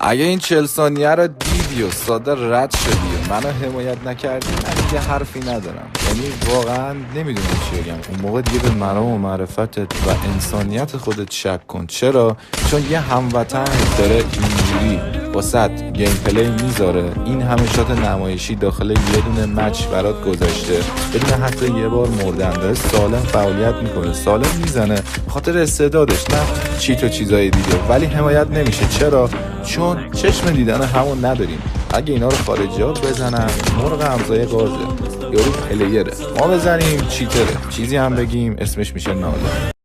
اگه این 40 ثانیه رو دیدی و ساده رد شدی و منو حمایت نکردی، من دیگه حرفی ندارم. یعنی واقعا نمیدونم چی بگم. اون موقع دیگه به مرام و معرفتت و انسانیت خودت شک کن. چرا؟ چون یه هموطن داره اینجوری واسط گیم پلی میذاره، این همه شات نمایشی داخل یه دونه مچ برات گذاشته بدون حتی یه بار مردن، داره سالم فعالیت میکنه، سالم میزنه خاطر استعدادش، نه چیت و چیزای دیگه، ولی حمایت نمیشه. چرا؟ چون چشم دیدن همون نداریم. اگه اینا رو خارجی ها بزنن، مرغ همزای گازه، یارو پلیره، ما بزنیم چیتره، چیزی هم بگیم اسمش میشه ناله.